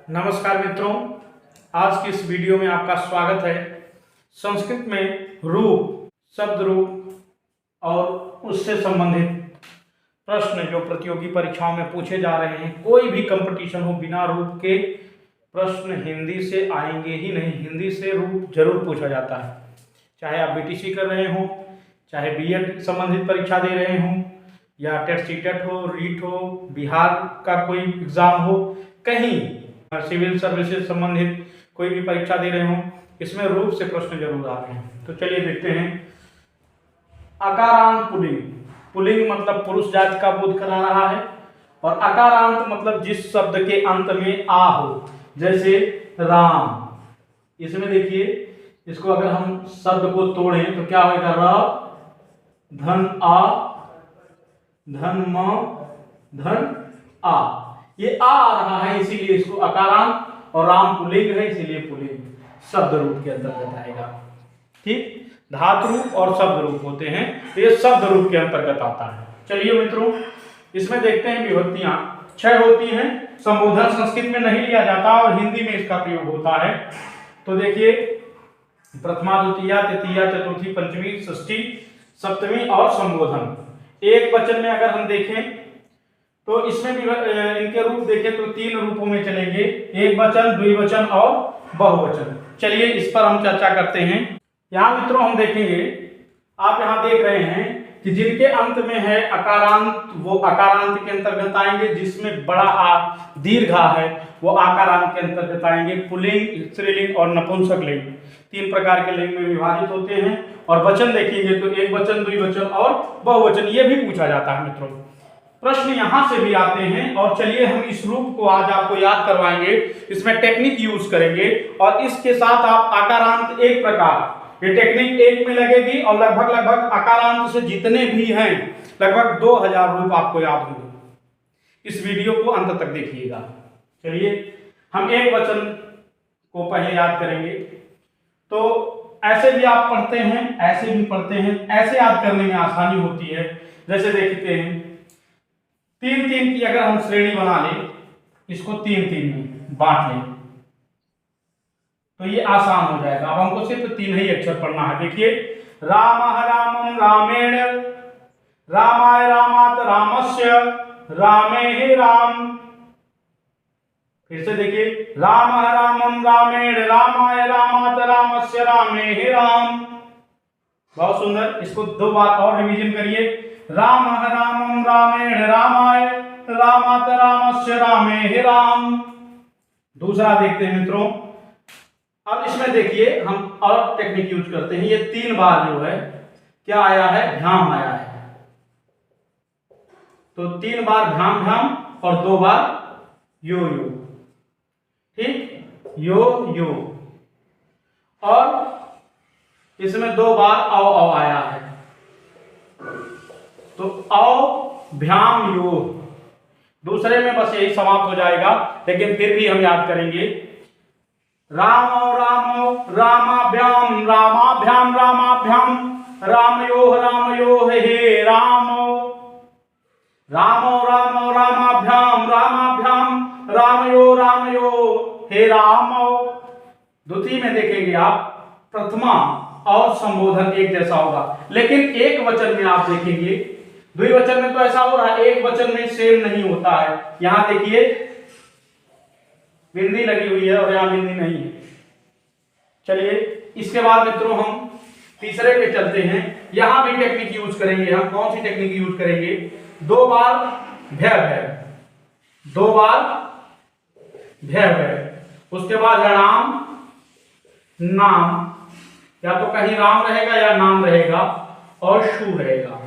नमस्कार मित्रों, आज की इस वीडियो में आपका स्वागत है। संस्कृत में रूप, शब्द रूप और उससे संबंधित प्रश्न जो प्रतियोगी परीक्षाओं में पूछे जा रहे हैं, कोई भी कंपटीशन हो, बिना रूप के प्रश्न हिंदी से आएंगे ही नहीं। हिंदी से रूप जरूर पूछा जाता है, चाहे आप बीटीसी कर रहे हों, चाहे बीएड संबंधित परीक्षा दे रहे हों, या टेट सीटेट हो, रीट हो, बिहार का कोई एग्जाम हो, कहीं सिविल सर्विसेज संबंधित कोई भी परीक्षा दे रहे हो, इसमें रूप से प्रश्न जरूर आते हैं। तो चलिए देखते हैं। अकारांत पुल्लिंग, पुल्लिंग मतलब पुरुष जाति का बोध करा रहा है, और अकारांत मतलब जिस शब्द के अंत में आ हो, जैसे राम। इसमें देखिए, इसको अगर हम शब्द को तोड़ें तो क्या होगा? र, धन आ, धन म, धन आ। ये आ रहा है इसीलिए इसको अकारांत, और राम पुल्लिंग है इसीलिए पुल्लिंग शब्द रूप के अंतर्गत आएगा। ठीक, धातु रूप और शब्द रूप होते हैं, तो ये शब्द रूप के अंतर्गत आता है। चलिए मित्रों, इसमें देखते हैं विभक्तियां 6 होती हैं। संबोधन संस्कृत में नहीं लिया जाता और हिंदी में इसका प्रयोग होता है। तो देखिए, प्रथमा, द्वितीया, तृतीया, चतुर्थी, पंचमी, षष्ठी, सप्तमी और संबोधन। एक वचन में अगर हम देखें तो इसमें भी इनके रूप देखें तो 3 रूपों में चलेंगे, एक वचन, द्विवचन और बहुवचन। चलिए इस पर हम चर्चा करते हैं। यहाँ मित्रों हम देखेंगे, आप यहाँ देख रहे हैं कि जिनके अंत में है अकारांत, वो अकारांत के अंतर्गत आएंगे। जिसमें बड़ा आ, दीर्घ आ है, वो आकारांत के अंतर्गत आएंगे। पुल्लिंग, स्त्रीलिंग और नपुंसक लिंग 3 प्रकार के लिंग में विभाजित होते हैं। और वचन देखेंगे तो एक वचन, द्विवचन और बहुवचन, ये भी पूछा जाता है। मित्रों, प्रश्न यहां से भी आते हैं, और चलिए हम इस रूप को आज आपको याद करवाएंगे। इसमें टेक्निक यूज करेंगे, और इसके साथ आप आकारांत एक प्रकार, ये टेक्निक एक में लगेगी, और लगभग आकारांत से जितने भी हैं लगभग 2000 रूप आपको याद होंगे। इस वीडियो को अंत तक देखिएगा। चलिए हम एक वचन को पहले याद करेंगे। तो ऐसे भी आप पढ़ते हैं, ऐसे भी पढ़ते हैं, ऐसे याद करने में आसानी होती है। जैसे देखते हैं, 3-3 की अगर हम श्रेणी बना लें, इसको 3-3 में बांट लें तो ये आसान हो जाएगा। अब हमको सिर्फ 3 ही अक्षर पढ़ना है। देखिए, रामः रामं रामेण, रामाय रामात रामस्य, रामे राम। फिर से देखिए, रामः रामं रामेण, रामाय रामात रामस्य, रामे राम। बहुत सुंदर। इसको 2 बार और रिवीजन करिए। रामः रामं रामेण, रामाय रामात रामस्य, रामे राम। दूसरा देखते हैं मित्रों। अब इसमें देखिए हम और टेक्निक यूज करते हैं। ये 3 बार जो है क्या आया है? भ्याम आया है। तो 3 बार भ्याम भ्याम और 2 बार यो यो। ठीक, यो यो। और इसमें 2 बार औ औ आया है। तो औ भ्याम यो। दूसरे में बस यही समाप्त हो जाएगा, लेकिन फिर भी हम याद करेंगे। रामो रामो रामाभ्याम, रामाभ्याम रामाभ्याम, रामयोः हे रामो। रामो रामो रामाभ्याम, रामाभ्याम, रामयो हे रामो। द्वितीय में देखेंगे आप, प्रथमा और संबोधन एक जैसा होगा, लेकिन एक वचन में आप देखेंगे, द्विवचन में तो ऐसा हो रहा है, एक वचन में सेम नहीं होता है। यहां देखिए बिंदी लगी हुई है और यहां बिंदी नहीं है। चलिए इसके बाद मित्रों हम तीसरे पे चलते हैं। यहां भी टेक्निक यूज करेंगे। हम कौन सी टेक्निक यूज करेंगे? 2 बार भय भय, 2 बार भय भय, उसके बाद राम नाम, या तो कहीं राम रहेगा या नाम रहेगा, और शू रहेगा।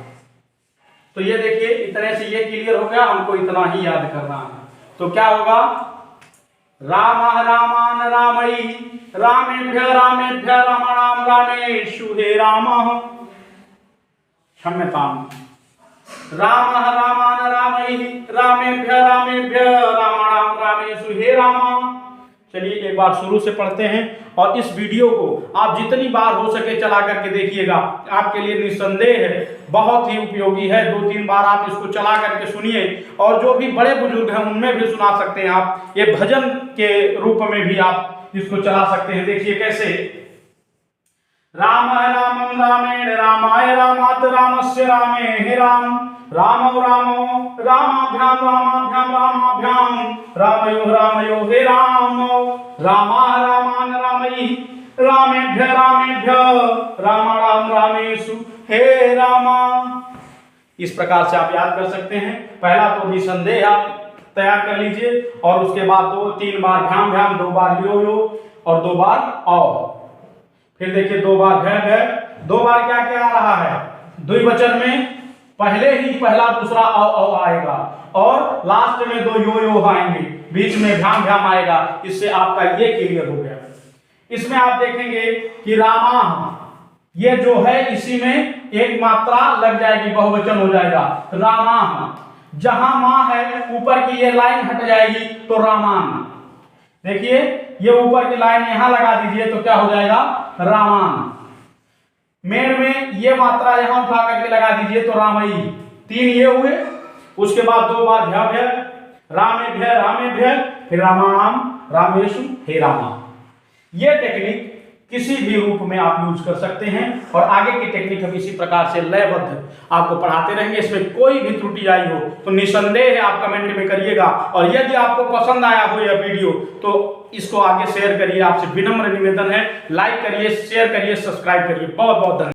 तो ये देखिए, इतने से ये क्लियर हो गया, हमको इतना ही याद करना है। तो क्या होगा? रामः रामान रामैः, रामेभ्यः रामेभ्यः रामाणां रामेषु हे रामः। क्षम्यताम्। रामः रामान रामैः, रामेभ्यः रामेभ्यः रामाणां रामेषु हे रामः। चलिए एक बार शुरू से पढ़ते हैं और इस वीडियो को आप जितनी बार हो सके चला करके देखिएगा, आपके लिए निस्संदेह है बहुत ही उपयोगी है। 2-3 बार आप इसको चला करके सुनिए और जो भी बड़े बुजुर्ग हैं उनमें भी सुना सकते हैं आप। ये भजन के रूप में भी आप इसको चला सकते हैं। देखिए कैसे, राम रामं रामेण रामाय रामात् रामस्य रामे हे राम, रामो रामो रामाभ्याम रामाभ्याम रामाभ्याम रामयो हे राम, रामा रामान रामई रामेभ्य रामेभ्य राम राम रामेषु हे रामा। इस प्रकार से आप याद कर सकते हैं। पहला तो निसंदेह आप तैयार कर लीजिए और उसके बाद 2-3 बार भ्याम भ्याम, 2 बार यो यो और 2 बार औ। फिर देखिए 2 बार भय भय, 2 बार क्या क्या आ रहा है, द्विवचन में पहले ही पहला दूसरा औ आएगा और लास्ट में 2 यो यो आएंगे, बीच में भ्याम भ्याम आएगा। इससे आपका ये क्लियर हो गया। इसमें आप देखेंगे कि रामा ये जो है इसी में एक मात्रा लग जाएगी, बहुवचन हो जाएगा रामा। जहां मां है ऊपर की ये लाइन हट जाएगी तो रामान। देखिए ये ऊपर की लाइन यहां लगा दीजिए तो क्या हो जाएगा, रामान। मेर में ये मात्रा यहां उठा करके लगा दीजिए तो रामई। 3 ये हुए, उसके बाद 2 बार भ्य रामेभ्य रामेभ्य फिर रामाणाम रामेषु हे रामा। ये टेक्निक किसी भी रूप में आप यूज कर सकते हैं और आगे की टेक्निक हम इसी प्रकार से लयबद्ध आपको पढ़ाते रहेंगे। इसमें कोई भी त्रुटि आई हो तो निसंदेह आप कमेंट में करिएगा और यदि आपको पसंद आया हो यह वीडियो तो इसको आगे शेयर करिए। आपसे विनम्र निवेदन है, लाइक करिए, शेयर करिए, सब्सक्राइब करिए। बहुत बहुत धन्यवाद।